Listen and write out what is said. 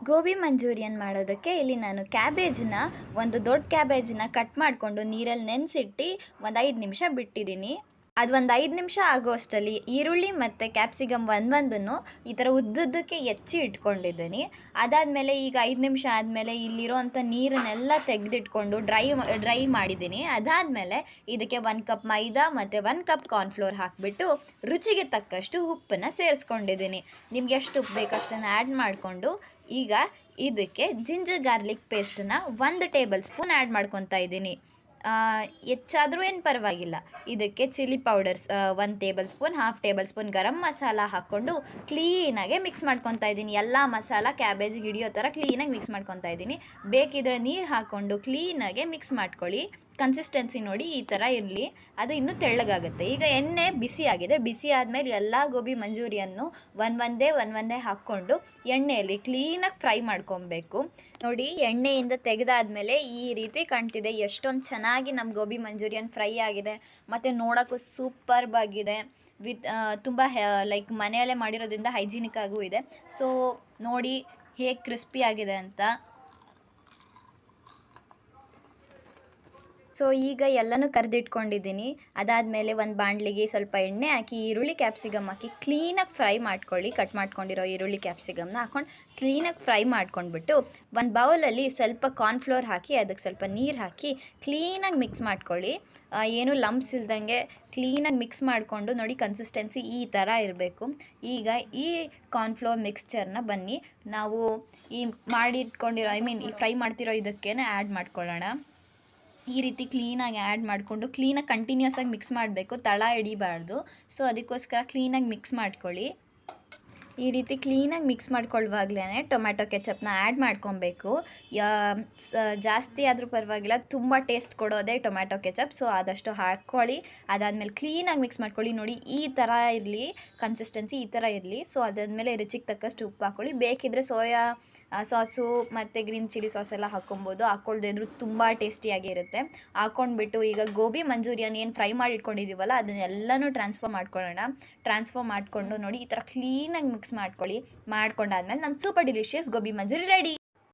Gobi manchurian ಮಾಡೋದಕ್ಕೆ ಇಲ್ಲಿ ನಾನು ಒಂದು ದೊಡ್ಡ ಕ್ಯಾಬೇಜನ್ನ ಕಟ್ ಮಾಡಿಕೊಂಡು ನೀರಲ್ಲಿ ನೆನೆಸಿಟ್ಟು ಒಂದು 5 ನಿಮಿಷ ಬಿಟ್ಟಿದ್ದೀನಿ. ಅದು ಒಂದು 5 ನಿಮಿಷ ಆಗೋ ಅಷ್ಟರಲ್ಲಿ ಈರುಳ್ಳಿ ಮತ್ತು ಕ್ಯಾಪ್ಸಿಕಮ್ ಒಂದೊಂದನ್ನು ಈ ಥರ ಉದ್ದುದ್ದಕ್ಕೆ ಹೆಚ್ಚಿ ಇಟ್ಕೊಂಡಿದ್ದೀನಿ. ಅದಾದಮೇಲೆ ಈಗ 5 ನಿಮಿಷ ಆದಮೇಲೆ ಇಲ್ಲಿರೋವಂಥ ನೀರನ್ನೆಲ್ಲ ತೆಗೆದಿಟ್ಕೊಂಡು ಡ್ರೈ ಮಾಡಿದ್ದೀನಿ. ಅದಾದಮೇಲೆ ಇದಕ್ಕೆ 1 ಕಪ್ ಮೈದಾ ಮತ್ತು 1 ಕಪ್ ಕಾರ್ನ್ಫ್ಲೋರ್ ಹಾಕಿಬಿಟ್ಟು ರುಚಿಗೆ ತಕ್ಕಷ್ಟು ಉಪ್ಪನ್ನು ಸೇರಿಸ್ಕೊಂಡಿದ್ದೀನಿ. ನಿಮ್ಗೆ ಎಷ್ಟು ಉಪ್ಪು ಬೇಕೋ ಅಷ್ಟನ್ನು ಆ್ಯಡ್ ಮಾಡಿಕೊಂಡು ಈಗ ಇದಕ್ಕೆ ಜಿಂಜರ್ ಗಾರ್ಲಿಕ್ ಪೇಸ್ಟನ್ನು 1 ಟೇಬಲ್ ಸ್ಪೂನ್ ಆ್ಯಡ್ ಮಾಡ್ಕೊತಾ ಇದ್ದೀನಿ. ಹೆಚ್ಚಾದರೂ ಏನು ಪರವಾಗಿಲ್ಲ. ಇದಕ್ಕೆ chilli powders 1 tablespoon, half tablespoon garam masala ಹಾಕ್ಕೊಂಡು ಕ್ಲೀನಾಗೆ ಮಿಕ್ಸ್ ಮಾಡ್ಕೊತಾ ಇದ್ದೀನಿ. ಎಲ್ಲ ಮಸಾಲ ಕ್ಯಾಬೇಜಿಗೆ ಹಿಡಿಯೋ ಥರ ಕ್ಲೀನಾಗಿ ಮಿಕ್ಸ್ ಮಾಡ್ಕೊತಾ ಇದ್ದೀನಿ. ಬೇಕಿದ್ರೆ ನೀರು ಹಾಕ್ಕೊಂಡು ಕ್ಲೀನಾಗೆ ಮಿಕ್ಸ್ ಮಾಡ್ಕೊಳ್ಳಿ. ಕನ್ಸಿಸ್ಟೆನ್ಸಿ ನೋಡಿ ಈ ಥರ ಇರಲಿ, ಅದು ಇನ್ನೂ ತೆಳ್ಳಗಾಗುತ್ತೆ. ಈಗ ಎಣ್ಣೆ ಬಿಸಿ ಆಗಿದೆ. ಬಿಸಿ ಆದಮೇಲೆ ಎಲ್ಲ ಗೋಬಿ ಮಂಚೂರಿಯನ್ನು ಒಂದೊಂದೇ ಹಾಕ್ಕೊಂಡು ಎಣ್ಣೆಯಲ್ಲಿ ಕ್ಲೀನಾಗಿ ಫ್ರೈ ಮಾಡ್ಕೊಬೇಕು. ನೋಡಿ ಎಣ್ಣೆಯಿಂದ ತೆಗೆದಾದ್ಮೇಲೆ ಈ ರೀತಿ ಕಾಣ್ತಿದೆ. ಎಷ್ಟೊಂದು ಚೆನ್ನಾಗಿ ನಮ್ಮ ಗೋಬಿ ಮಂಚೂರಿಯನ್ ಫ್ರೈ ಆಗಿದೆ ಮತ್ತು ನೋಡೋಕ್ಕೂ ಸೂಪರ್ಬ್ ಆಗಿದೆ. ತುಂಬ ಲೈಕ್ ಮನೆಯಲ್ಲೇ ಮಾಡಿರೋದ್ರಿಂದ ಹೈಜಿನಿಕ್ ಆಗೂ ಇದೆ. ಸೊ ನೋಡಿ ಹೇಗೆ ಕ್ರಿಸ್ಪಿ ಆಗಿದೆ ಅಂತ. ಸೊ ಈಗ ಎಲ್ಲನೂ ಕರೆದಿಟ್ಕೊಂಡಿದ್ದೀನಿ. ಅದಾದಮೇಲೆ ಒಂದು ಬಾಣಲಿಗೆ ಸ್ವಲ್ಪ ಎಣ್ಣೆ ಹಾಕಿ ಈರುಳ್ಳಿ ಕ್ಯಾಪ್ಸಿಕಮ್ ಹಾಕಿ ಕ್ಲೀನಾಗಿ ಫ್ರೈ ಮಾಡ್ಕೊಳ್ಳಿ. ಕಟ್ ಮಾಡ್ಕೊಂಡಿರೋ ಈರುಳ್ಳಿ ಕ್ಯಾಪ್ಸಿಕಮ್ನ ಹಾಕ್ಕೊಂಡು ಕ್ಲೀನಾಗಿ ಫ್ರೈ ಮಾಡ್ಕೊಂಡ್ಬಿಟ್ಟು ಒಂದು ಬೌಲಲ್ಲಿ ಸ್ವಲ್ಪ ಕಾರ್ನ್ಫ್ಲೋರ್ ಹಾಕಿ ಅದಕ್ಕೆ ಸ್ವಲ್ಪ ನೀರು ಹಾಕಿ ಕ್ಲೀನಾಗಿ ಮಿಕ್ಸ್ ಮಾಡ್ಕೊಳ್ಳಿ. ಏನೂ ಲಂಪ್ಸ್ ಇಲ್ದಂಗೆ ಕ್ಲೀನಾಗಿ ಮಿಕ್ಸ್ ಮಾಡಿಕೊಂಡು ನೋಡಿ ಕನ್ಸಿಸ್ಟೆನ್ಸಿ ಈ ಥರ ಇರಬೇಕು. ಈಗ ಈ ಕಾರ್ನ್ಫ್ಲೋರ್ ಮಿಕ್ಸ್ಚರ್ನ ಬನ್ನಿ ನಾವು ಈ ಮಾಡಿಟ್ಕೊಂಡಿರೋ ಈ ಫ್ರೈ ಮಾಡ್ತಿರೋ ಇದಕ್ಕೇ ಆ್ಯಡ್ ಮಾಡ್ಕೊಳ್ಳೋಣ. ಈ ರೀತಿ ಕ್ಲೀನಾಗಿ ಆ್ಯಡ್ ಮಾಡಿಕೊಂಡು ಕ್ಲೀನಾಗಿ ಕಂಟಿನ್ಯೂಸ್ ಆಗಿ ಮಿಕ್ಸ್ ಮಾಡಬೇಕು, ತಳ ಹಿಡಿಬಾರ್ದು. ಸೊ ಅದಕ್ಕೋಸ್ಕರ ಕ್ಲೀನಾಗಿ ಮಿಕ್ಸ್ ಮಾಡ್ಕೊಳ್ಳಿ. ಈ ರೀತಿ ಕ್ಲೀನಾಗಿ ಮಿಕ್ಸ್ ಮಾಡ್ಕೊಳ್ಳುವಾಗಲೇ ಟೊಮ್ಯಾಟೊ ಕೆಚಪ್ನ ಆ್ಯಡ್ ಮಾಡ್ಕೊಬೇಕು. ಜಾಸ್ತಿ ಆದರೂ ಪರವಾಗಿಲ್ಲ, ತುಂಬ ಟೇಸ್ಟ್ ಕೊಡೋದೇ ಟೊಮ್ಯಾಟೊ ಕೆಚಪ್. ಸೊ ಆದಷ್ಟು ಹಾಕ್ಕೊಳ್ಳಿ. ಅದಾದಮೇಲೆ ಕ್ಲೀನಾಗಿ ಮಿಕ್ಸ್ ಮಾಡ್ಕೊಳ್ಳಿ. ನೋಡಿ ಈ ಥರ ಇರಲಿ, ಕನ್ಸಿಸ್ಟೆನ್ಸಿ ಈ ಥರ ಇರಲಿ. ಸೊ ಅದಾದಮೇಲೆ ರುಚಿಗೆ ತಕ್ಕಷ್ಟು ಉಪ್ಪು ಹಾಕ್ಕೊಳ್ಳಿ. ಬೇಕಿದ್ದರೆ ಸೋಯಾ ಸಾಸು ಮತ್ತು ಗ್ರೀನ್ ಚಿಲ್ಲಿ ಸಾಸ್ ಎಲ್ಲ ಹಾಕ್ಕೊಬೋದು. ಹಾಕ್ಕೊಳ್ದೇ ಇದ್ರೂ ತುಂಬ ಟೇಸ್ಟಿಯಾಗಿರುತ್ತೆ. ಹಾಕ್ಕೊಂಡ್ಬಿಟ್ಟು ಈಗ ಗೋಬಿ ಮಂಚೂರಿಯನ್ ಏನು ಫ್ರೈ ಮಾಡಿ ಇಟ್ಕೊಂಡಿದ್ದೀವಲ್ಲ ಅದನ್ನೆಲ್ಲನೂ ಟ್ರಾನ್ಸ್ಫರ್ ಮಾಡಿಕೊಂಡು ನೋಡಿ ಈ ಥರ ಕ್ಲೀನಾಗಿ ಮಿಕ್ಸ್ ಮಾಡ್ಕೊಳ್ಳಿ. ಮಾಡ್ಕೊಂಡಾದ್ಮೇಲೆ ನಮ್ಮ super delicious gobi manchurian ready.